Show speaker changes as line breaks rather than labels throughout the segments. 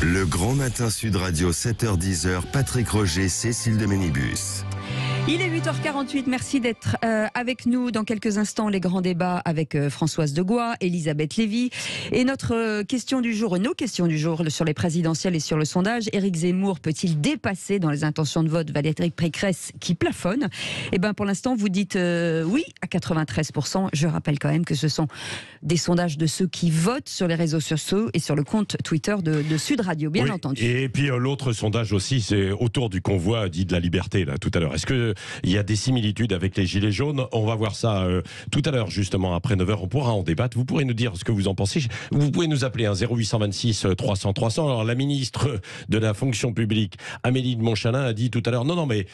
Le Grand Matin Sud Radio, 7h-10h, Patrick Roger, Cécile de Ménibus.
Il est 8h48, merci d'être avec nous. Dans quelques instants, les grands débats avec Françoise Degois, Elisabeth Lévy. Et notre question du jour, nos questions du jour sur les présidentielles et sur le sondage. Éric Zemmour peut-il dépasser dans les intentions de vote Valérie Pécresse qui plafonne? Eh bien, pour l'instant, vous dites oui à 93%. Je rappelle quand même que ce sont des sondages de ceux qui votent sur les réseaux sociaux et sur le compte Twitter de Sud Radio, bien entendu.
Et puis l'autre sondage aussi, c'est autour du convoi dit de la liberté, là, tout à l'heure. Est-ce que il y a des similitudes avec les Gilets jaunes? On va voir ça tout à l'heure, justement, après 9h. On pourra en débattre. Vous pourrez nous dire ce que vous en pensez. Vous pouvez nous appeler 0826 300 300. Alors, la ministre de la fonction publique, Amélie de Montchalin, a dit tout à l'heure, non, mais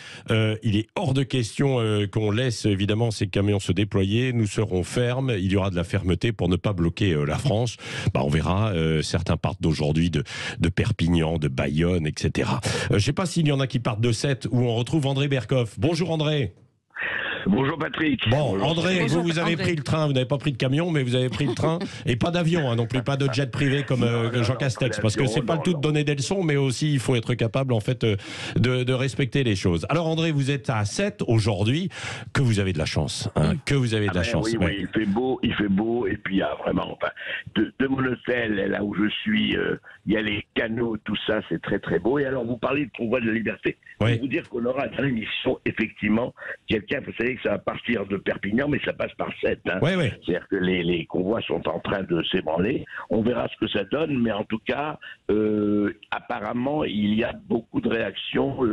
il est hors de question qu'on laisse, évidemment, ces camions se déployer. Nous serons fermes. Il y aura de la fermeté pour ne pas bloquer la France. On verra. Certains partent d'aujourd'hui de Perpignan, de Bayonne, etc. Je ne sais pas s'il y en a qui partent de Sète, où on retrouve André Berkoff. Bonjour André.
Bonjour Patrick.
Bon,
bonjour.
André,
Bonjour,
vous avez
André.
pris le train, vous n'avez pas pris de camion, mais vous avez pris le train, et pas d'avion non plus, pas de jet privé comme Jean Castex, parce que c'est pas le tout de donner des leçons, mais aussi il faut être capable en fait de respecter les choses. Alors André, vous êtes à 7 aujourd'hui, que vous avez de la chance, que vous avez de la chance.
Oui, il fait beau, et puis il y a vraiment, de mon hôtel, là où je suis, il y a les canaux, tout ça, c'est très très beau. Et alors vous parlez de convoi de la liberté.
Oui.
Je vais vous dire qu'on aura dans l'émission, effectivement, quelqu'un, vous savez que ça va partir de Perpignan, mais ça passe par Sète.
Oui.
C'est-à-dire que les convois sont en train de s'ébranler. On verra ce que ça donne, mais en tout cas, apparemment, il y a beaucoup de réactions,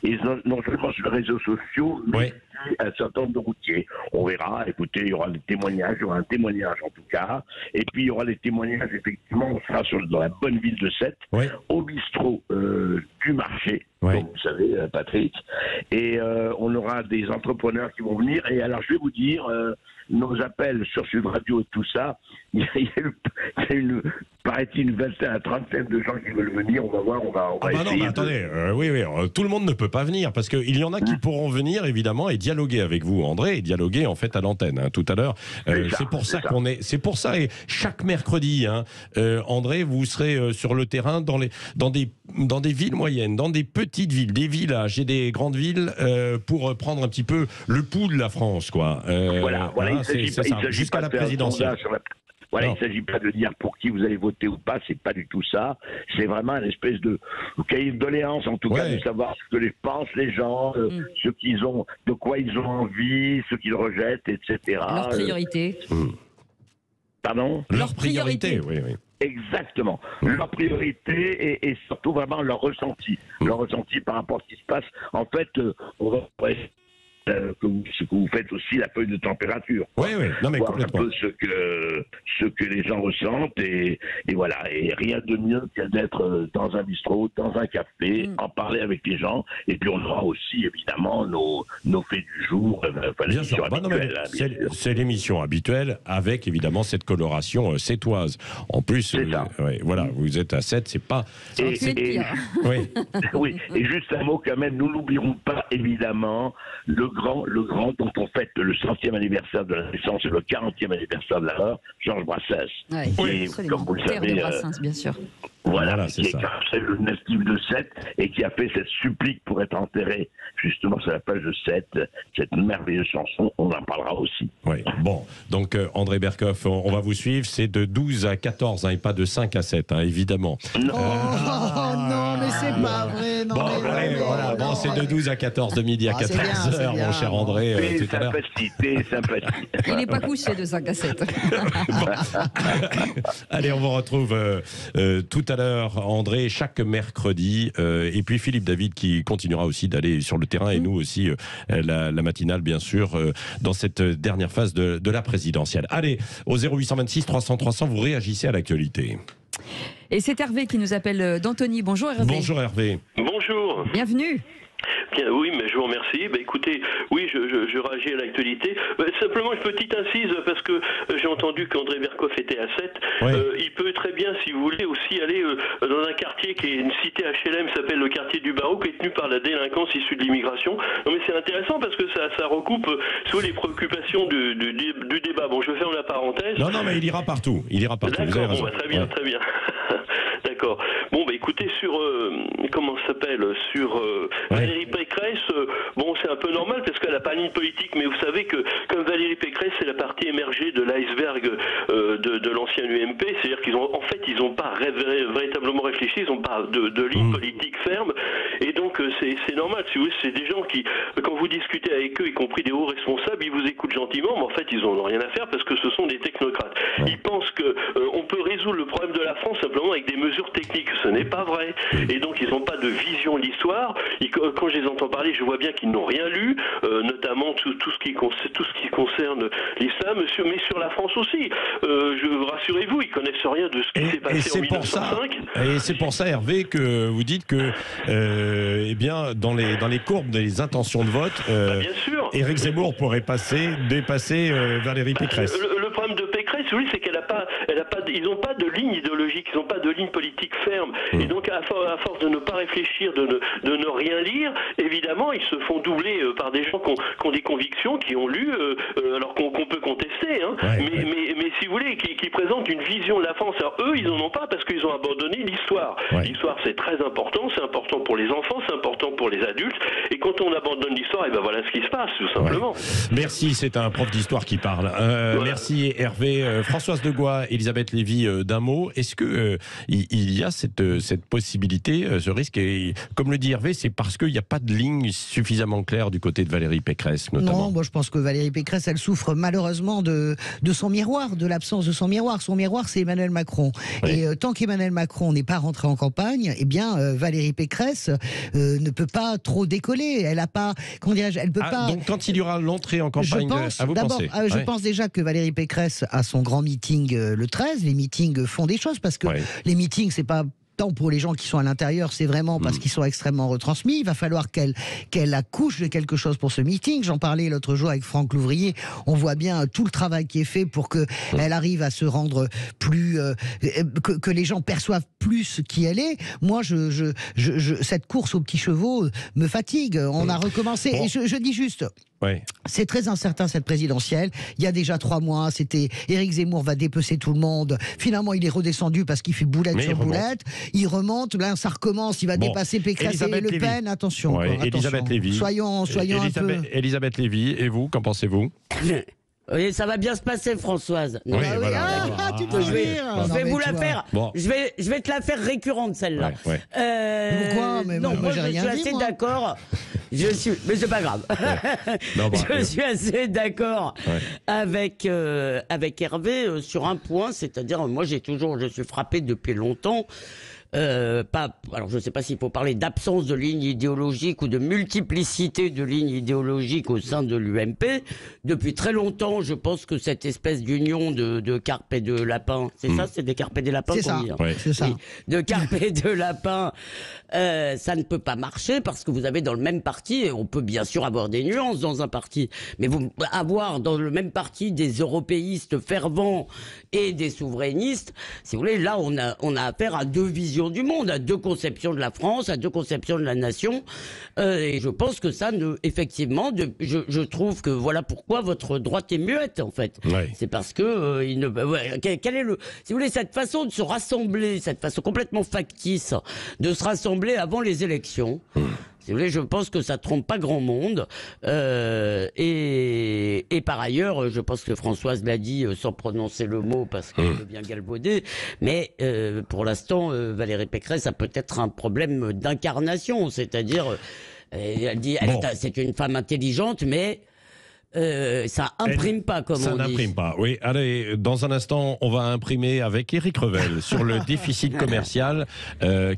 et non seulement sur les réseaux sociaux, mais un certain nombre de routiers. On verra, écoutez, il y aura des témoignages, il y aura un témoignage en tout cas, et puis il y aura des témoignages, effectivement, on sera dans la bonne ville de Sète, au bistrot du marché, comme vous savez, Patrick, et on aura des entrepreneurs qui vont venir, et alors je vais vous dire, nos appels sur Sud Radio et tout ça, il y a eu, paraît-il, une vingtaine à trentaine de gens qui veulent venir, on va voir, on va essayer.
Non, mais attendez, tout le monde ne peut pas venir, parce qu'il y en a qui pourront venir, évidemment, et dialoguer avec vous, André, et dialoguer, en fait, à l'antenne, tout à l'heure. C'est pour ça, et chaque mercredi, André, vous serez sur le terrain dans des villes moyennes, dans des petites villes, des villages et des grandes villes, pour prendre un petit peu le pouls de la France, quoi.
Voilà,
c'est ça, jusqu'à la présidentielle.
Il ne s'agit pas de dire pour qui vous allez voter ou pas, c'est pas du tout ça. C'est vraiment une espèce de cahier de doléances, en tout cas, de savoir ce que pensent les gens, ce qu'ils ont, de quoi ils ont envie, ce qu'ils rejettent, etc.
Leurs priorités.
Pardon ?
Leurs priorités.
Oui.
Exactement. Leur priorité et surtout vraiment leur ressenti. Leur ressenti par rapport à ce qui se passe. En fait, on va ce que vous faites aussi, la feuille de température.
Non mais
voir
complètement.
un peu ce que les gens ressentent et voilà. Et rien de mieux que d'être dans un bistrot, dans un café, en parler avec les gens. Et puis on aura aussi évidemment nos faits du jour.
Bien sûr. C'est l'émission habituelle avec évidemment cette coloration sétoise. En plus, voilà, vous êtes à 7, c'est pas.
Oui. Et juste un mot quand même, nous n'oublierons pas évidemment le grand dont on fête le 100e anniversaire de la naissance et le 40e anniversaire de la mort, Georges Brassens.
Oui, comme vous le savez, Brassens, bien sûr.
Voilà, qui est le natif de Sète et qui a fait cette supplique pour être enterré justement sur la plage de Sète, cette merveilleuse chanson, on en parlera aussi.
Oui, bon, donc André Berkoff, on va vous suivre, c'est de 12 à 14 et pas de 5 à 7, évidemment.
Non, non, mais c'est pas vrai. Non,
c'est de 12 à 14, de midi à 14h, mon cher André.
Tout à l'heure. Sympathie.
Il n'est pas couché de 5 à 7.
Allez, on vous retrouve tout à l'heure, André, chaque mercredi. Et puis Philippe David qui continuera aussi d'aller sur le terrain et nous aussi, la matinale, bien sûr, dans cette dernière phase de la présidentielle. Allez, au 0826 300 300, vous réagissez à l'actualité.
Et c'est Hervé qui nous appelle d'Antony. Bonjour Hervé.
Bonjour Hervé.
Bonjour.
Bienvenue.
Bien, oui, mais je vous remercie. Écoutez, oui, je réagis à l'actualité. Simplement une petite incise, parce que j'ai entendu qu'André Berkoff était à 7. Il peut très bien, si vous voulez, aussi aller dans un quartier qui est une cité HLM, qui s'appelle le quartier du Barreau, qui est tenu par la délinquance issue de l'immigration. Non, mais c'est intéressant parce que ça recoupe sous les préoccupations du débat. Bon, je ferme la parenthèse.
Non, mais il ira partout.
D'accord, très bien. D'accord. Alors, bon, bah écoutez, sur comment ça s'appelle, sur Valérie Pécresse, bon, c'est un peu normal parce qu'elle n'a pas de ligne politique, mais vous savez que comme Valérie Pécresse, c'est la partie émergée de l'iceberg de l'ancien UMP, c'est-à-dire qu'ils ont, en fait, ils n'ont pas véritablement réfléchi, ils n'ont pas de ligne politique ferme, et donc c'est normal. Si vous voulez, c'est des gens qui, quand vous discutez avec eux, y compris des hauts responsables, ils vous écoutent gentiment, mais en fait, ils n'en ont rien à faire parce que ce sont des technocrates. Ils pensent que on peut résoudre le problème de la France simplement avec des mesures techniques. Ce n'est pas vrai. Et donc, ils n'ont pas de vision de l'histoire. Quand je les entends parler, je vois bien qu'ils n'ont rien lu, notamment tout ce qui concerne l'islam, mais sur la France aussi. Rassurez-vous, ils connaissent rien de ce qui s'est passé en 1905.
Et c'est pour ça, Hervé, que vous dites que, eh bien, dans les courbes des intentions de vote,
bien sûr.
Éric Zemmour pourrait dépasser Valérie Pécresse.
Le problème de Pécresse, oui, c'est ils n'ont pas de ligne idéologique, ils n'ont pas de ligne politique ferme. Et donc, à force de ne pas réfléchir, de ne rien lire, évidemment, ils se font doubler par des gens qui ont des convictions, qui ont lu, alors qu'on peut contester, hein, mais si vous voulez, qui présentent une vision de la France. Alors eux, ils n'en ont pas parce qu'ils ont abandonné l'histoire. L'histoire, c'est très important, c'est important pour les enfants, c'est important pour les adultes, et quand on abandonne l'histoire, et ben voilà ce qui se passe, tout simplement.
Merci, c'est un prof d'histoire qui parle. Merci Hervé. Françoise Degois, Elisabeth Lévy, d'un mot. Est-ce que il y a cette possibilité, ce risque, et comme le dit Hervé, c'est parce qu'il n'y a pas de ligne suffisamment claire du côté de Valérie Pécresse, notamment?
Non, moi je pense que Valérie Pécresse, elle souffre malheureusement de son miroir, de l'absence de son miroir. Son miroir, c'est Emmanuel Macron. Et tant qu'Emmanuel Macron n'est pas rentré en campagne, eh bien Valérie Pécresse ne peut pas trop décoller. Elle a pas, comment dirais-je, elle peut pas.
Donc quand il y aura l'entrée en campagne,
je pense déjà que Valérie Pécresse a son grand meeting le 13. Les meetings font des choses parce que les meetings, c'est pas tant pour les gens qui sont à l'intérieur, c'est vraiment parce qu'ils sont extrêmement retransmis. Il va falloir qu'elle accouche de quelque chose pour ce meeting. J'en parlais l'autre jour avec Franck Louvrier. On voit bien tout le travail qui est fait pour qu'elle arrive à se rendre plus... que les gens perçoivent plus qui elle est. Moi, cette course aux petits chevaux me fatigue. On a recommencé. Et je dis juste... C'est très incertain cette présidentielle. Il y a déjà 3 mois, c'était Éric Zemmour va dépecer tout le monde. Finalement, il est redescendu parce qu'il fait boulette sur boulette. Il remonte, là ça recommence, il va dépasser Pécresse et Le Pen. Attention.
Elisabeth Lévy.
Soyons un peu...
Elisabeth Lévy, et vous, qu'en pensez-vous?
Oui, ça va bien se passer, Françoise.
Tu peux
je vais vous la faire. Bon. Je vais te la faire récurrente, celle-là.
Pourquoi? Mais
non,
moi j'ai rien dit.
Je suis assez d'accord. Mais c'est pas grave. Je suis assez d'accord avec Hervé sur un point, c'est-à-dire moi je suis frappé depuis longtemps. Alors je ne sais pas s'il faut parler d'absence de ligne idéologique ou de multiplicité de lignes idéologiques au sein de l'UMP. Depuis très longtemps, je pense que cette espèce d'union de carpe et de lapin, c'est ça, c'est des carpe et des lapins.
C'est ça. C'est ça.
De carpe et de lapin, ça ne peut pas marcher parce que vous avez dans le même parti, et on peut bien sûr avoir des nuances dans un parti, mais vous avoir dans le même parti des européistes fervents et des souverainistes, si vous voulez, là on a affaire à 2 visions du monde, à 2 conceptions de la France, à 2 conceptions de la nation, et je pense que ça, effectivement, je trouve que voilà pourquoi votre droite est muette en fait. C'est parce que quel est si vous voulez, cette façon de se rassembler, cette façon complètement factice de se rassembler avant les élections. Si vous voulez, je pense que ça trompe pas grand monde. Et par ailleurs, je pense que Françoise l'a dit sans prononcer le mot parce qu'elle veut bien galvauder. Mais pour l'instant, Valérie Pécresse a peut-être un problème d'incarnation. C'est-à-dire, elle dit, c'est une femme intelligente, mais... ça imprime pas, comme on dit.
Ça n'imprime pas, oui. Allez, dans un instant, on va imprimer avec Éric Revel sur le déficit commercial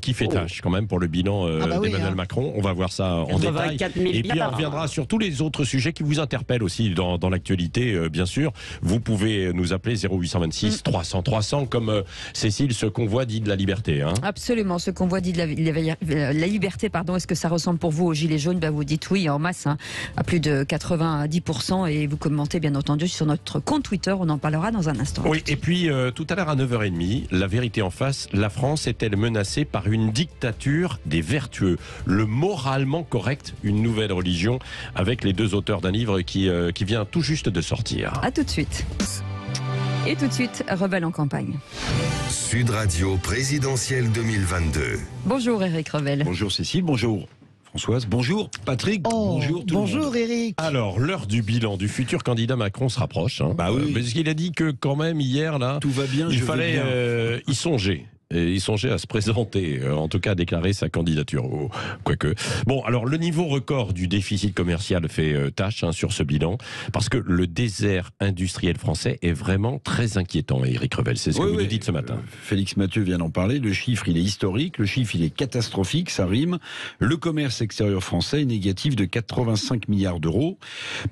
qui fait tâche quand même pour le bilan d'Emmanuel Macron. On va voir ça en détail. Et puis on reviendra sur tous les autres sujets qui vous interpellent aussi dans l'actualité, bien sûr. Vous pouvez nous appeler 0826 300 300 comme Cécile, ce convoi dit de la liberté. Hein.
Absolument, ce convoi dit de la liberté. Est-ce que ça ressemble pour vous aux Gilets jaunes? Vous dites oui en masse, hein, à plus de 90%. Et vous commentez bien entendu sur notre compte Twitter, on en parlera dans un instant.
Oui, et puis tout à l'heure à 9h30, la vérité en face, la France est-elle menacée par une dictature des vertueux? Le moralement correct, une nouvelle religion, avec les 2 auteurs d'un livre qui vient tout juste de sortir.
À tout de suite. Et tout de suite, Rebelle en campagne.
Sud Radio présidentielle 2022.
Bonjour Éric Revel.
Bonjour Cécile, bonjour Françoise, bonjour Patrick, bonjour tout le monde.
Bonjour Éric.
Alors, l'heure du bilan du futur candidat Macron se rapproche.
Bah oui.
Parce qu'il a dit que quand même hier, là,
Tout va bien,
il
je vais
fallait
bien.
y songer. Et il songeait à se présenter, en tout cas à déclarer sa candidature. Quoique. Bon, alors le niveau record du déficit commercial fait tâche sur ce bilan, parce que le désert industriel français est vraiment très inquiétant, Éric Revel. C'est ce que vous nous dites ce matin.
Félix Mathieu vient d'en parler. Le chiffre, il est historique. Le chiffre, il est catastrophique. Ça rime. Le commerce extérieur français est négatif de 85 milliards d'euros.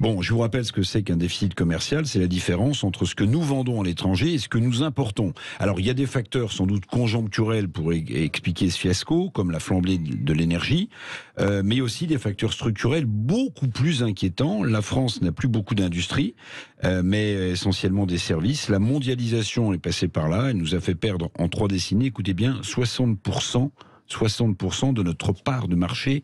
Bon, je vous rappelle ce que c'est qu'un déficit commercial. C'est la différence entre ce que nous vendons à l'étranger et ce que nous importons. Alors, il y a des facteurs sans doute conjoncturels pour expliquer ce fiasco, comme la flambée de l'énergie, mais aussi des facteurs structurels beaucoup plus inquiétants. La France n'a plus beaucoup d'industrie, mais essentiellement des services. La mondialisation est passée par là. Elle nous a fait perdre en 3 décennies, écoutez bien, 60% de notre part de marché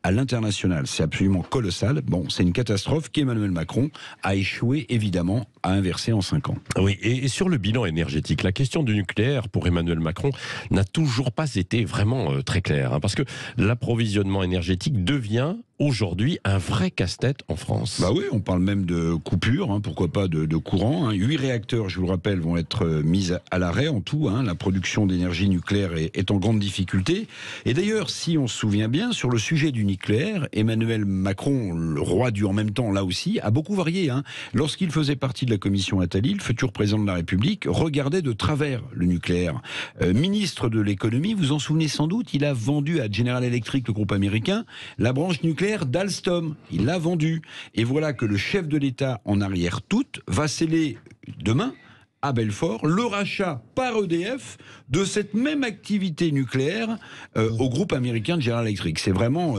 à l'international. C'est absolument colossal. Bon, c'est une catastrophe qu'Emmanuel Macron a échoué, évidemment, à inverser en 5 ans.
Oui, et sur le bilan énergétique, la question du nucléaire pour Emmanuel Macron n'a toujours pas été vraiment très claire, parce que l'approvisionnement énergétique devient aujourd'hui un vrai casse-tête en France.
Bah oui, on parle même de coupure, pourquoi pas de courant. 8 réacteurs, je vous le rappelle, vont être mis à l'arrêt en tout. La production d'énergie nucléaire est en grande difficulté. Et d'ailleurs, si on se souvient bien, sur le sujet du nucléaire, Emmanuel Macron, le roi du en même temps, là aussi, a beaucoup varié. Lorsqu'il faisait partie de la commission Attali, le futur président de la République regardait de travers le nucléaire. Ministre de l'économie, vous en souvenez sans doute, il a vendu à General Electric, le groupe américain, la branche nucléaire d'Alstom. Il l'a vendu. Et voilà que le chef de l'État, en arrière toute, va sceller demain, à Belfort, le rachat par EDF de cette même activité nucléaire au groupe américain de General Electric. C'est vraiment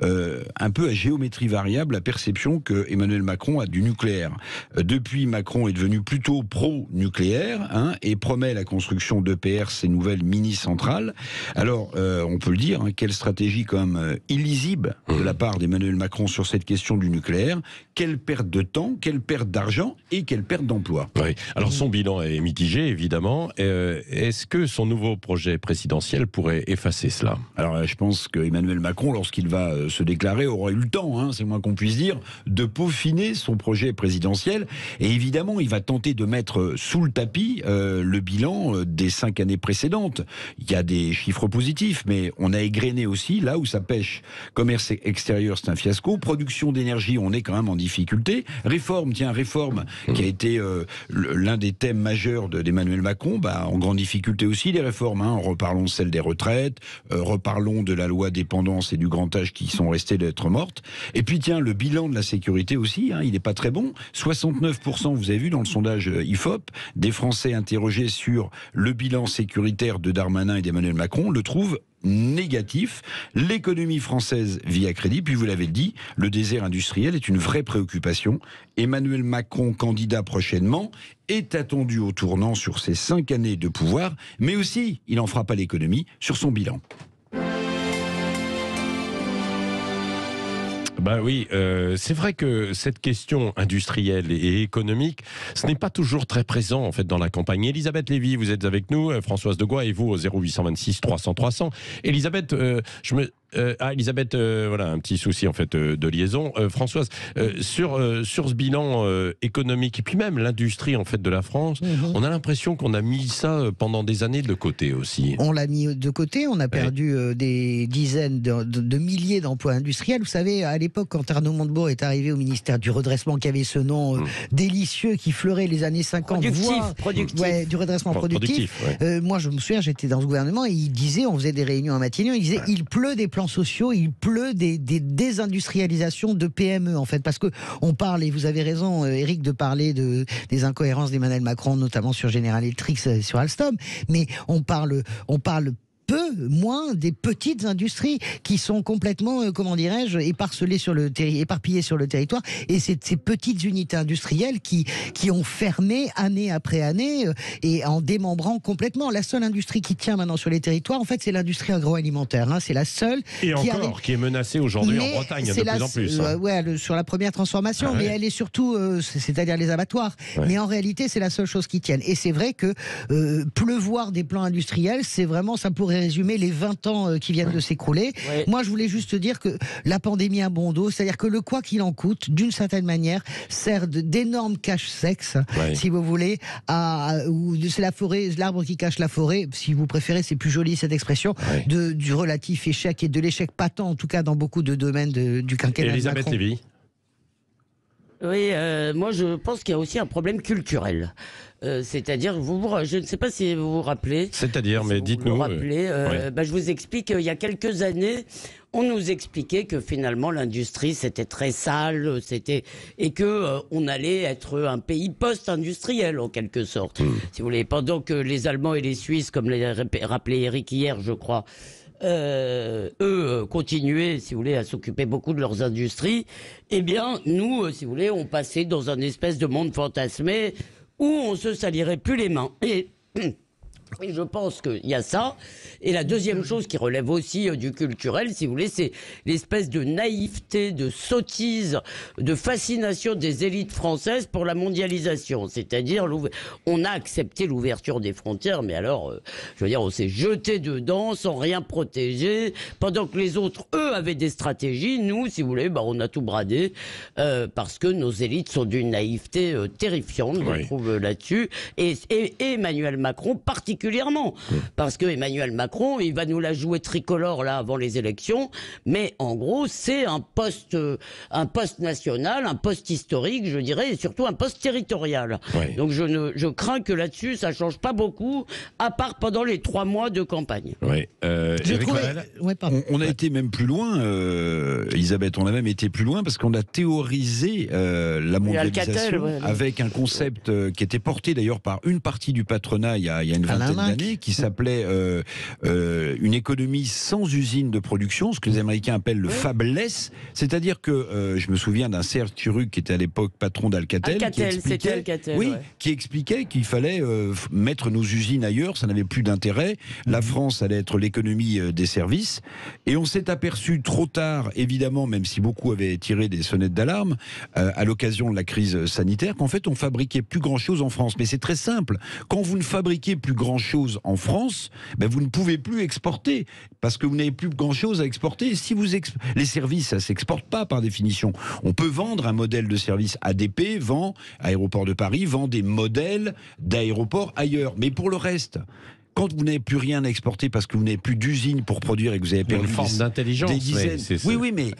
un peu à géométrie variable la perception que Emmanuel Macron a du nucléaire. Depuis, Macron est devenu plutôt pro-nucléaire et promet la construction d'EPR, ces nouvelles mini-centrales. Alors, on peut le dire, quelle stratégie quand même illisible de la part d'Emmanuel Macron sur cette question du nucléaire. Quelle perte de temps, quelle perte d'argent et quelle perte d'emploi.
Oui. Alors, son bilan est mitigé, évidemment. Est-ce que son nouveau projet présidentiel pourrait effacer cela?
Alors, je pense qu'Emmanuel Macron, lorsqu'il va se déclarer, aura eu le temps, c'est le moins qu'on puisse dire, de peaufiner son projet présidentiel. Et évidemment, il va tenter de mettre sous le tapis le bilan des 5 années précédentes. Il y a des chiffres positifs, mais on a égrené aussi là où ça pêche. Commerce extérieur, c'est un fiasco. Production d'énergie, on est quand même en difficulté. Réforme qui a été l'un des thèmes majeurs d'Emmanuel Macron, en grande difficulté aussi les réformes. Reparlons de celle des retraites, reparlons de la loi dépendance et du grand âge qui sont restées d'être mortes. Et puis le bilan de la sécurité aussi, il n'est pas très bon. 69%, vous avez vu dans le sondage IFOP, des Français interrogés sur le bilan sécuritaire de Darmanin et d'Emmanuel Macron le trouvent négatif. L'économie française vit à crédit, puis vous l'avez dit, le désert industriel est une vraie préoccupation. Emmanuel Macron, candidat prochainement, est attendu au tournant sur ses 5 années de pouvoir, mais aussi, il n'en fera pas l'économie, sur son bilan.
Oui, c'est vrai que cette question industrielle et économique, ce n'est pas toujours très présent en fait dans la campagne. Elisabeth Lévy, vous êtes avec nous, Françoise de Gois et vous au 0826 300 300. Elisabeth, Elisabeth, voilà, un petit souci en fait de liaison. Françoise, sur ce bilan économique et puis même l'industrie en fait de la France, on a l'impression qu'on a mis ça pendant des années de côté aussi.
On l'a mis de côté, on a perdu des dizaines de milliers d'emplois industriels. Vous savez, à l'époque, quand Arnaud Montebourg est arrivé au ministère du redressement, qui avait ce nom délicieux qui fleurait les années 50,
productif.
Ouais, du redressement productif. Moi, je me souviens, j'étais dans ce gouvernement et il disait, on faisait des réunions à Matignon, il disait, il pleut des plans sociaux, il pleut des désindustrialisations de PME en fait, parce que on parle, et vous avez raison Éric de parler des incohérences d'Emmanuel Macron, notamment sur General Electric, sur Alstom, mais on parle peu moins des petites industries qui sont complètement, comment dirais-je, éparpillées sur le territoire. Et c'est ces petites unités industrielles qui ont fermé année après année et en démembrant complètement. La seule industrie qui tient maintenant sur les territoires, en fait, c'est l'industrie agroalimentaire. Hein. C'est la seule
qui est menacée aujourd'hui en Bretagne de plus en plus.
Ouais, sur la première transformation, mais elle est surtout, c'est-à-dire les abattoirs. Ouais. Mais en réalité, c'est la seule chose qui tienne. Et c'est vrai que pleuvoir des plans industriels, c'est vraiment, ça pourrait résumer les 20 ans qui viennent de s'écrouler. Ouais. Moi, je voulais juste dire que la pandémie a bon dos, c'est-à-dire que le quoi qu'il en coûte, d'une certaine manière, sert d'énorme cache-sexe, si vous voulez, c'est la forêt, l'arbre qui cache la forêt, si vous préférez, c'est plus joli cette expression, du relatif échec et de l'échec patent, en tout cas dans beaucoup de domaines du quinquennat.
Elisabeth Lévy.
Oui, moi je pense qu'il y a aussi un problème culturel. C'est-à-dire, je ne sais pas si vous vous rappelez.
C'est-à-dire, mais dites-nous.
Je vous explique, il y a quelques années, on nous expliquait que finalement l'industrie c'était très sale, et que on allait être un pays post-industriel en quelque sorte. Si vous voulez, pendant que les Allemands et les Suisses, comme l'a rappelé Eric hier, je crois, eux continuaient, si vous voulez, à s'occuper beaucoup de leurs industries, eh bien, nous, si vous voulez, on passait dans un espèce de monde fantasmé où on se salirait plus les mains. Et oui, je pense qu'il y a ça. Et la deuxième chose qui relève aussi du culturel, si vous voulez, c'est l'espèce de naïveté, de sottise, de fascination des élites françaises pour la mondialisation. C'est-à-dire, on a accepté l'ouverture des frontières, mais alors, je veux dire, on s'est jeté dedans sans rien protéger, pendant que les autres, eux, avaient des stratégies. Nous, si vous voulez, on a tout bradé, parce que nos élites sont d'une naïveté terrifiante, je trouve, là-dessus. Et Emmanuel Macron, particulièrement, parce que Emmanuel Macron, il va nous la jouer tricolore là avant les élections, mais en gros c'est un poste national, un poste historique, je dirais, et surtout un poste territorial. Donc je crains que là-dessus ça change pas beaucoup, à part pendant les 3 mois de campagne.
On a été même plus loin, Elisabeth, on a même été plus loin parce qu'on a théorisé la mondialisation avec un concept qui était porté d'ailleurs par une partie du patronat il y a une vingtaine d'années, qui s'appelait une économie sans usine de production, ce que les Américains appellent le fabless, c'est-à-dire que je me souviens d'un Serge Turuk qui était à l'époque patron d'Alcatel, qui expliquait qu'il fallait mettre nos usines ailleurs, ça n'avait plus d'intérêt, la France allait être l'économie des services, et on s'est aperçu trop tard, évidemment, même si beaucoup avaient tiré des sonnettes d'alarme à l'occasion de la crise sanitaire, qu'en fait on fabriquait plus grand-chose en France. Mais c'est très simple, quand vous ne fabriquez plus grand-chose en France, vous ne pouvez plus exporter, parce que vous n'avez plus grand-chose à exporter. Si les services, ça ne s'exporte pas par définition. On peut vendre un modèle de service. ADP vend, Aéroport de Paris, vend des modèles d'aéroports ailleurs. Mais pour le reste, quand vous n'avez plus rien à exporter parce que vous n'avez plus d'usine pour produire et que vous avez perdu
une forme d'intelligence,
des dizaines... Oui, mais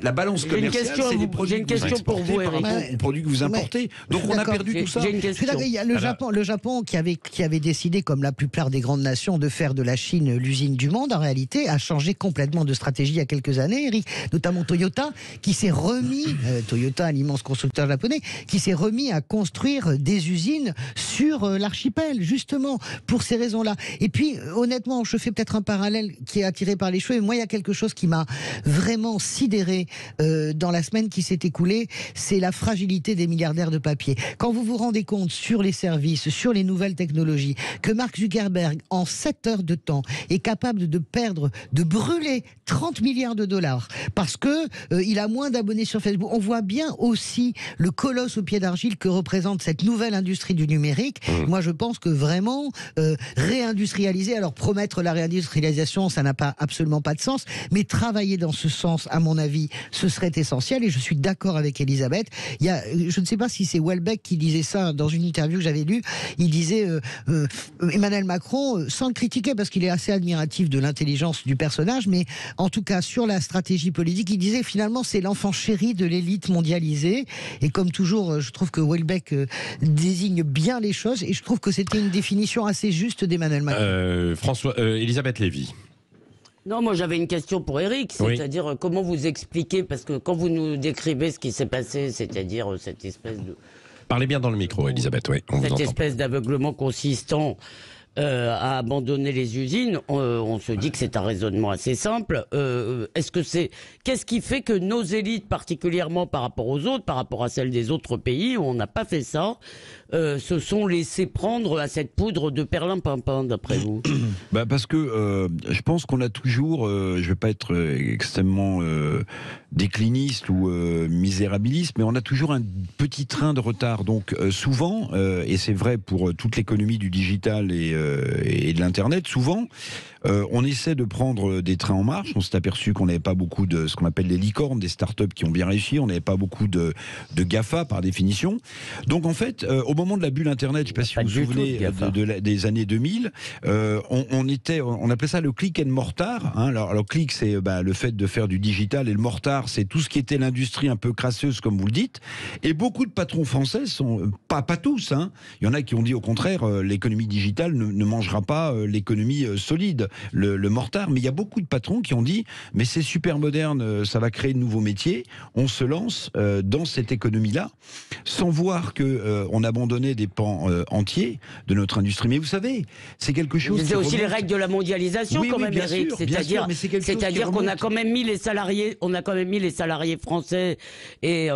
la balance commerciale, c'est les produits
j'ai une question pour vous, Eric.
Les produits que vous importez. Donc on a perdu tout ça.
Il y a le Japon qui avait décidé, comme la plupart des grandes nations, de faire de la Chine l'usine du monde. En réalité, a changé complètement de stratégie il y a quelques années, Eric. Notamment Toyota, qui s'est remis, Toyota, l'immense constructeur japonais, qui s'est remis à construire des usines sur l'archipel, justement, pour ces raisons-là. Et puis, honnêtement, je fais peut-être un parallèle qui est attiré par les cheveux. Mais moi, il y a quelque chose qui m'a vraiment sidéré dans la semaine qui s'est écoulée, c'est la fragilité des milliardaires de papier. Quand vous vous rendez compte sur les services, sur les nouvelles technologies, que Mark Zuckerberg, en 7 heures de temps, est capable de brûler 30 milliards de dollars parce que il a moins d'abonnés sur Facebook. On voit bien aussi le colosse au pied d'argile que représente cette nouvelle industrie du numérique. Moi, je pense que vraiment réindustrialiser, alors promettre la réindustrialisation, ça n'a absolument pas de sens, mais travailler dans ce sens, à mon avis, ce serait essentiel, et je suis d'accord avec Elisabeth. Je ne sais pas si c'est Welbeck qui disait ça dans une interview que j'avais lue, il disait Emmanuel Macron, sans le critiquer parce qu'il est assez admiratif de l'intelligence du personnage, mais en tout cas sur la stratégie politique, il disait finalement c'est l'enfant chéri de l'élite mondialisée, et comme toujours, je trouve que Welbeck désigne bien les choses, et je trouve que c'était une définition assez juste d'Emmanuel Macron.
Elisabeth Lévy.
Non, moi j'avais une question pour Eric, c'est-à-dire comment vous expliquez, parce que quand vous nous décrivez ce qui s'est passé, c'est-à-dire cette espèce de...
Parlez bien dans le micro, Elisabeth,
cette espèce d'aveuglement consistant à abandonner les usines, on se dit que c'est un raisonnement assez simple. Qu'est-ce qui fait que nos élites, particulièrement par rapport aux autres, par rapport à celles des autres pays où on n'a pas fait ça, se sont laissés prendre à cette poudre de perlimpinpin, d'après vous?
Parce que je pense qu'on a toujours, je ne vais pas être extrêmement décliniste ou misérabiliste, mais on a toujours un petit train de retard. Donc souvent, et c'est vrai pour toute l'économie du digital et de l'Internet, souvent, on essaie de prendre des trains en marche. On s'est aperçu qu'on n'avait pas beaucoup de ce qu'on appelle les licornes, des startups qui ont bien réussi. On n'avait pas beaucoup de GAFA par définition. Donc en fait, au moment de la bulle Internet, je ne sais pas si vous vous souvenez des années 2000, on appelait ça le click and mortar. Hein. Alors click, c'est le fait de faire du digital, et le mortar, c'est tout ce qui était l'industrie un peu crasseuse, comme vous le dites. Et beaucoup de patrons français sont pas tous. Hein. Il y en a qui ont dit au contraire, l'économie digitale ne mangera pas l'économie solide, le mortar. Mais il y a beaucoup de patrons qui ont dit, mais c'est super moderne, ça va créer de nouveaux métiers. On se lance dans cette économie-là, sans voir que on abandonnait des pans entiers de notre industrie. Mais vous savez, c'est quelque chose.
C'est aussi les règles de la mondialisation, quand même, Eric. C'est-à-dire qu'on a quand même mis les salariés, français et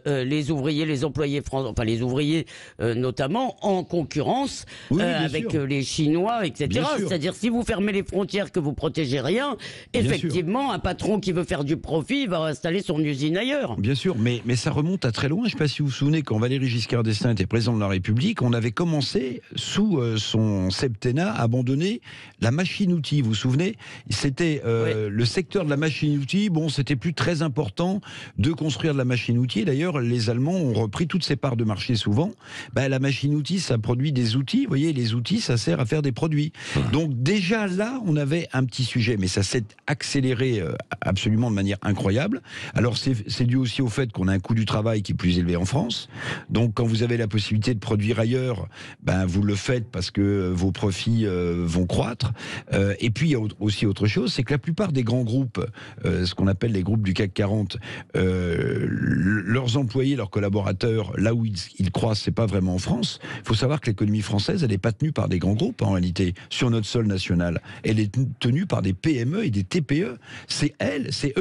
les ouvriers, les employés français, enfin les ouvriers notamment, en concurrence avec les Chinois, etc. C'est-à-dire, si vous fermez les frontières, que vous protégez rien, effectivement, un patron qui veut faire du profit, il va installer son usine ailleurs.
Bien sûr, mais ça remonte à très loin. Je ne sais pas si vous vous souvenez, quand Valéry Giscard d'Estaing était président de la République, on avait commencé, sous son septennat, à abandonner la machine-outil. Vous vous souvenez? C'était le secteur de la machine-outil. Bon, c'était plus très important de construire de la machine-outil. D'ailleurs, les Allemands ont repris toutes ces parts de marché souvent. La machine-outil, ça produit des outils. Vous voyez, les outils, ça sert à faire des produits. Donc déjà là, on avait un petit sujet, mais ça s'est accéléré absolument de manière incroyable. Alors c'est dû aussi au fait qu'on a un coût du travail qui est plus élevé en France. Donc quand vous avez la possibilité de produire ailleurs, vous le faites parce que vos profits vont croître. Et puis il y a aussi autre chose, c'est que la plupart des grands groupes, ce qu'on appelle les groupes du CAC 40, leurs employés, leurs collaborateurs, là où ils croissent, c'est pas vraiment en France. Il faut savoir que l'économie française, elle n'est pas tenue par des grands groupes en réalité, sur notre sol national. Elle est tenue par des PME et des TPE. C'est elles, ces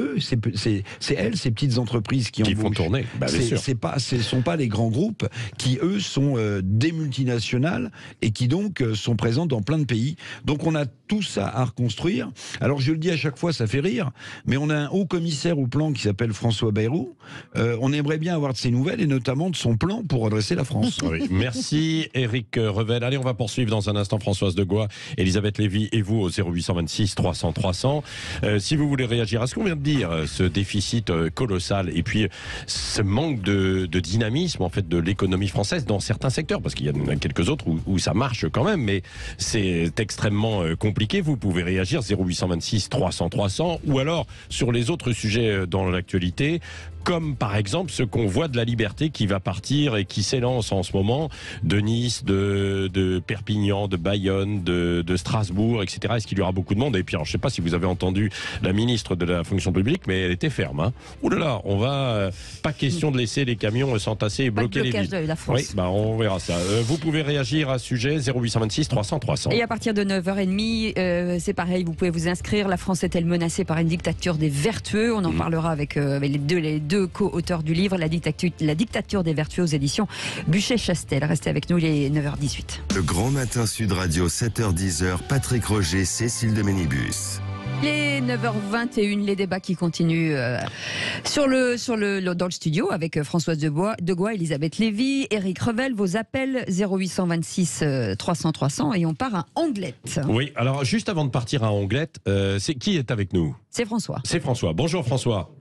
petites entreprises qui
font tourner.
Ce ne sont pas les grands groupes qui, eux, sont des multinationales et qui donc sont présents dans plein de pays. Donc on a tout ça à reconstruire. Alors je le dis à chaque fois, ça fait rire, mais on a un haut commissaire au plan qui s'appelle François Bayrou. On aimerait bien avoir de ses nouvelles et notamment de son plan pour redresser la France.
Oui. Merci Éric Revel. Allez, on va poursuivre dans un instant Françoise de Gois, Elisabeth Lévy et vous au 0826 300 300. Si vous voulez réagir à ce qu'on vient de dire, ce déficit colossal et puis ce manque de dynamisme en fait de l'économie française dans certains secteurs, parce qu'il y en a quelques autres où ça marche quand même, mais c'est extrêmement compliqué. Vous pouvez réagir 0826 300 300 ou alors sur les autres sujets dans l'actualité, comme par exemple ce convoi de la liberté qui va partir et qui s'élance en ce moment de Nice, de Perpignan, de Bayonne, de Strasbourg, etc. Est-ce qu'il y aura beaucoup de monde? Et puis alors, je ne sais pas si vous avez entendu la ministre de la fonction publique, mais elle était ferme. Hein. Ouh là là, on va pas question de laisser les camions s'entasser et bloquer les villes.
De la France.
Oui, on verra ça. Vous pouvez réagir à ce sujet 0826 300 300. Et
à partir de 9h30, c'est pareil, vous pouvez vous inscrire. La France est-elle menacée par une dictature des vertueux? On en parlera avec les deux co-auteurs du livre, la dictature des vertueux aux éditions Buchet-Chastel. Restez avec nous, il est 9h18.
Le Grand Matin Sud Radio, 7h-10h, Patrick Roger, Cécile de Ménibus.
Il est 9h21, les débats qui continuent dans le studio avec Françoise de Gois, Elisabeth Lévy, Éric Revel. Vos appels 0826 300 300 et on part à Anglette.
Oui, alors juste avant de partir à Anglette, qui est avec nous?
C'est François.
C'est François. Bonjour François.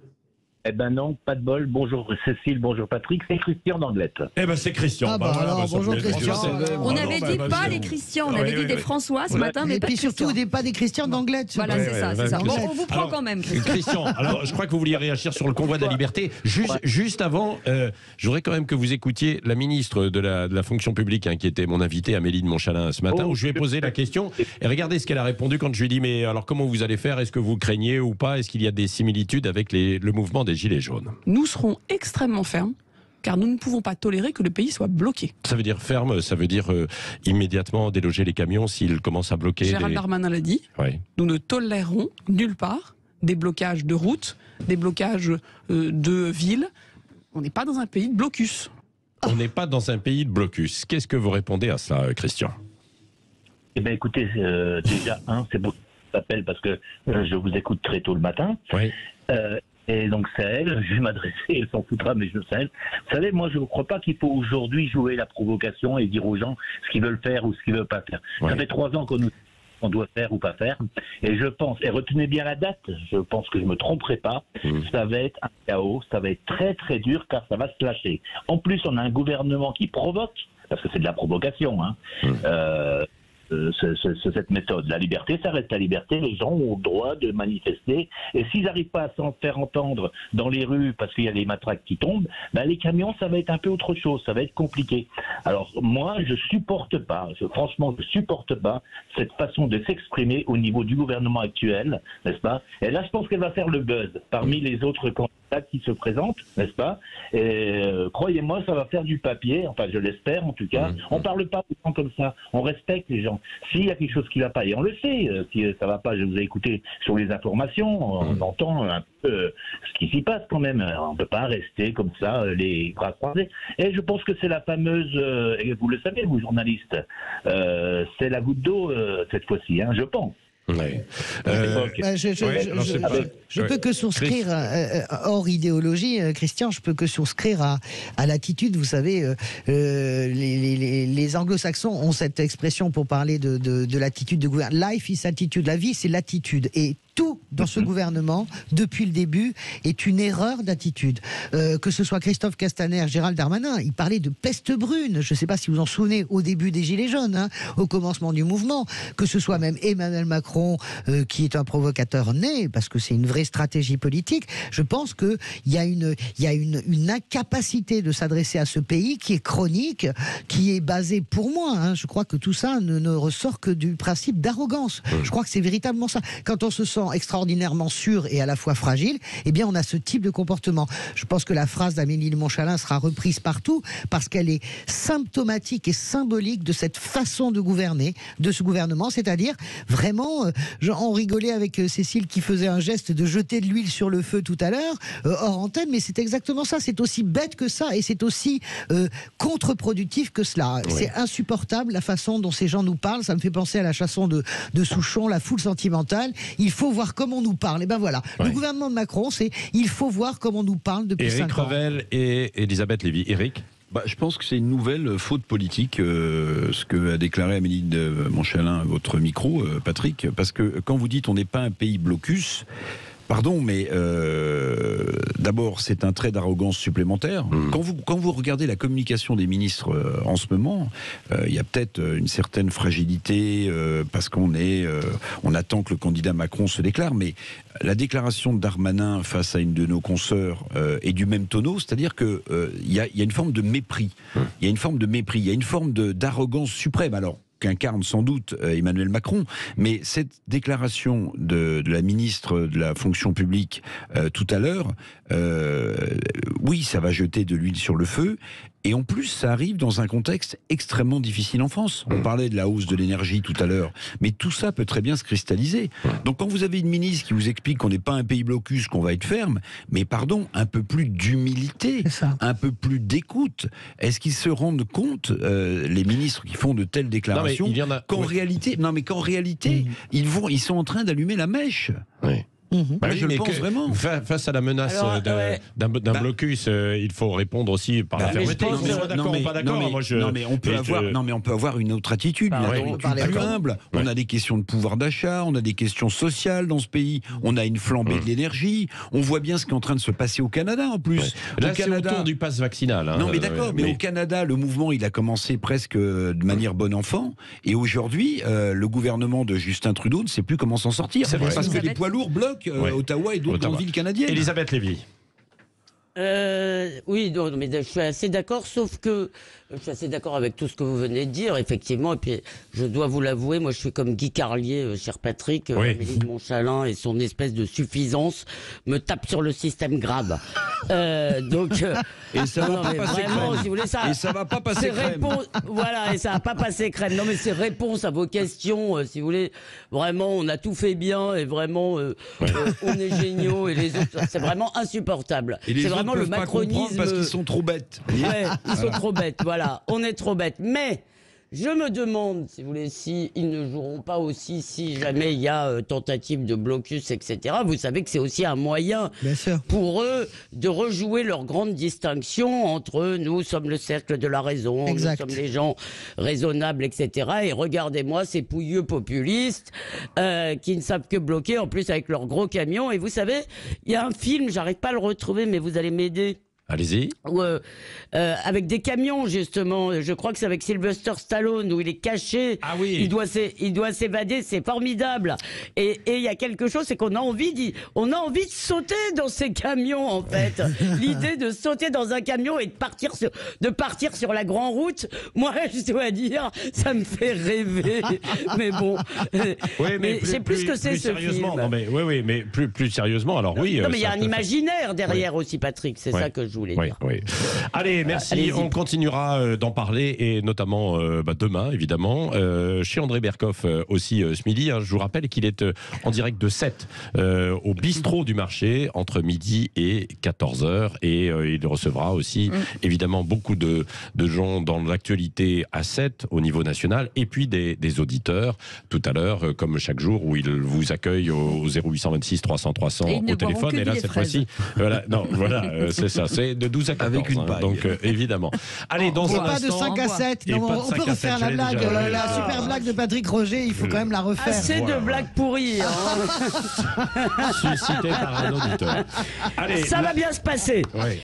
Eh ben non, pas de bol. Bonjour Cécile, bonjour Patrick, c'est Christian d'Anglette.
Eh ben c'est Christian.
Bonjour Christian.
On avait dit pas les Christian, on avait dit des François ce matin, mais
pas de Christian. Surtout pas des Christian d'Anglette.
Voilà, c'est ça. Bon, on vous prend quand même, Christian.
Christian, alors je crois que vous vouliez réagir sur le convoi de la liberté. Juste avant, je voudrais quand même que vous écoutiez la ministre de la fonction publique, qui était mon invitée, Amélie de Montchalin, ce matin, où je lui ai posé la question. Et regardez ce qu'elle a répondu quand je lui ai dit, mais alors comment vous allez faire? Est-ce que vous craignez ou pas? Est-ce qu'il y a des similitudes avec le mouvement des Gilets jaunes?
Nous serons extrêmement fermes car nous ne pouvons pas tolérer que le pays soit bloqué.
Ça veut dire ferme, ça veut dire immédiatement déloger les camions s'ils commencent à bloquer.
Gérald Darmanin l'a dit, nous ne tolérerons nulle part des blocages de routes, des blocages de villes. On n'est pas dans un pays de blocus.
On n'est pas dans un pays de blocus. Qu'est-ce que vous répondez à cela, Christian?
Eh bien, écoutez, déjà, c'est beau que je t'appelle parce que je vous écoute très tôt le matin.
Oui.
Et donc, Sahel, je vais m'adresser, elle s'en foutra, mais je sais. Vous savez, moi, je ne crois pas qu'il faut aujourd'hui jouer la provocation et dire aux gens ce qu'ils veulent faire ou ce qu'ils ne veulent pas faire. Ça fait 3 ans qu'on doit faire ou pas faire. Et je pense, et retenez bien la date, je pense que je ne me tromperai pas, ça va être un chaos, ça va être très très dur car ça va se lâcher. En plus, on a un gouvernement qui provoque, parce que c'est de la provocation, cette méthode. La liberté, ça reste la liberté. Les gens ont le droit de manifester. Et s'ils n'arrivent pas à s'en faire entendre dans les rues parce qu'il y a les matraques qui tombent, les camions, ça va être un peu autre chose. Ça va être compliqué. Alors, moi, je supporte pas, franchement, je supporte pas cette façon de s'exprimer au niveau du gouvernement actuel, n'est-ce pas? Et là, je pense qu'elle va faire le buzz parmi les autres candidats qui se présentent, n'est-ce pas? Et croyez-moi, ça va faire du papier, enfin je l'espère en tout cas. On parle pas aux gens comme ça, on respecte les gens. S'il y a quelque chose qui ne va pas, et on le sait, si ça ne va pas, je vous ai écouté sur les informations, on entend un peu ce qui s'y passe quand même. On ne peut pas rester comme ça, les bras croisés. Et je pense que c'est la fameuse, et vous le savez, vous journalistes, c'est la goutte d'eau cette fois-ci, je pense.
Je peux que souscrire, hors idéologie, Christian, je peux que souscrire à l'attitude. Vous savez, les anglo-saxons ont cette expression pour parler de l'attitude de gouvernement. Life is attitude. La vie, c'est l'attitude. Et tout dans ce gouvernement, depuis le début, est une erreur d'attitude. Que ce soit Christophe Castaner, Gérald Darmanin, il parlait de peste brune. Je ne sais pas si vous en souvenez, au début des Gilets jaunes, au commencement du mouvement. Que ce soit même Emmanuel Macron, qui est un provocateur né, parce que c'est une vraie stratégie politique. Je pense qu'il y a une incapacité de s'adresser à ce pays qui est chronique, qui est basée, pour moi, je crois que tout ça ne ressort que du principe d'arrogance. Je crois que c'est véritablement ça. Quand on se sent extraordinairement sûr et à la fois fragile, eh bien on a ce type de comportement. Je pense que la phrase d'Amélie de Montchalin sera reprise partout parce qu'elle est symptomatique et symbolique de cette façon de gouverner, de ce gouvernement, c'est-à-dire vraiment, on rigolait avec Cécile qui faisait un geste de jeter de l'huile sur le feu tout à l'heure, hors antenne, mais c'est exactement ça, c'est aussi bête que ça et c'est aussi contre-productif que cela. Oui. C'est insupportable la façon dont ces gens nous parlent, ça me fait penser à la chanson de Souchon, La foule sentimentale. Il faut voir comment on nous parle. Et ben voilà, le gouvernement de Macron, c'est il faut voir comment on nous parle depuis 5 ans.
Éric Revel et Elisabeth Lévy. Éric ?
Je pense que c'est une nouvelle faute politique, ce que a déclaré Amélie de Montchalin à votre micro, Patrick, parce que quand vous dites on n'est pas un pays blocus, pardon, mais d'abord, c'est un trait d'arrogance supplémentaire. Quand vous regardez la communication des ministres en ce moment, il y a peut-être une certaine fragilité parce qu'on attend que le candidat Macron se déclare, mais la déclaration de Darmanin face à une de nos consoeurs est du même tonneau, c'est-à-dire qu'il y a une forme de mépris. Il y a une forme de mépris, il y a une forme d'arrogance suprême. Alors, qu'incarne sans doute Emmanuel Macron, mais cette déclaration de la ministre de la fonction publique tout à l'heure, oui, ça va jeter de l'huile sur le feu, et en plus, ça arrive dans un contexte extrêmement difficile en France. On parlait de la hausse de l'énergie tout à l'heure, mais tout ça peut très bien se cristalliser. Donc quand vous avez une ministre qui vous explique qu'on n'est pas un pays blocus, qu'on va être ferme, mais pardon, un peu plus d'humilité, un peu plus d'écoute. Est-ce qu'ils se rendent compte, les ministres qui font de telles déclarations, qu'en réalité, ils sont en train d'allumer la mèche. Je le pense vraiment.
Face à la menace d'un blocus, il faut répondre aussi par la fermeté.
On peut avoir une autre attitude, plus humble. On a des questions de pouvoir d'achat, on a des questions sociales dans ce pays, on a une flambée de l'énergie. On voit bien ce qui est en train de se passer au Canada en plus.
Là, c'est autour du pass vaccinal.
Non, mais d'accord, mais au Canada, le mouvement, il a commencé presque de manière bon enfant, et aujourd'hui, le gouvernement de Justin Trudeau ne sait plus comment s'en sortir, parce que les poids lourds bloquent Ottawa et d'autres grandes villes canadiennes.
Elisabeth Lévy.
Oui, non, mais je suis assez d'accord, sauf que je suis assez d'accord avec tout ce que vous venez de dire, effectivement. Et puis, je dois vous l'avouer, moi, je suis comme Guy Carlier, cher Patrick, Amélie de Montchalin et son espèce de suffisance me tape sur le système grave. Donc,
et ça va pas passer
vraiment,
crème.
si vous voulez, ça,
et ça va pas passer crème.
Voilà, et ça va pas passer crème. Non, mais c'est réponse à vos questions, si vous voulez. Vraiment, on a tout fait bien et vraiment, on est géniaux et les autres, c'est vraiment insupportable.
Et les
c'est
autres
vraiment le
peuvent pas comprendre
macronisme.
parce qu'ils sont trop bêtes.
Ouais, ils sont trop bêtes, voilà. On est trop bêtes. Mais je me demande, si vous voulez, si ils ne joueront pas aussi, si jamais il y a tentative de blocus, etc. Vous savez que c'est aussi un moyen pour eux de rejouer leur grande distinction entre nous sommes le cercle de la raison, nous sommes les gens raisonnables, etc. Et regardez-moi ces pouilleux populistes qui ne savent que bloquer, en plus avec leurs gros camions. Et vous savez, il y a un film, j'arrive pas à le retrouver, mais vous allez m'aider.
Allez-y.
Avec des camions, justement. Je crois que c'est avec Sylvester Stallone, où il est caché.
Ah oui.
Il doit s'évader, c'est formidable. Et il y a quelque chose, c'est qu'on a envie de sauter dans ces camions, en fait. L'idée de sauter dans un camion et de partir sur la grande route, moi, je dois dire, ça me fait rêver. Mais bon. Mais je sais plus ce que c'est, ce film.
Non, mais, oui, mais plus sérieusement, alors oui.
Non, mais il y a un imaginaire derrière aussi, Patrick. C'est ça que je voulais dire.
Allez, merci. On continuera d'en parler et notamment demain, évidemment, chez André Berkoff aussi ce midi. Je vous rappelle qu'il est en direct de 7 au bistrot du marché entre midi et 14h et il recevra aussi évidemment beaucoup de gens dans l'actualité à 7 au niveau national et puis des auditeurs tout à l'heure comme chaque jour où il vous accueille au 0826 300 300 au téléphone et là cette fois-ci c'est ça, c'est de 12 à 14
avec une paille.
Donc évidemment. Allez, dans un
pas
instant,
de 5 à 7. Non, on peut refaire la blague, la super blague de Patrick Roger, il faut quand même la refaire.
Assez de blagues pourries.
Suscité par un auditeur. Allez,
ça va bien se passer.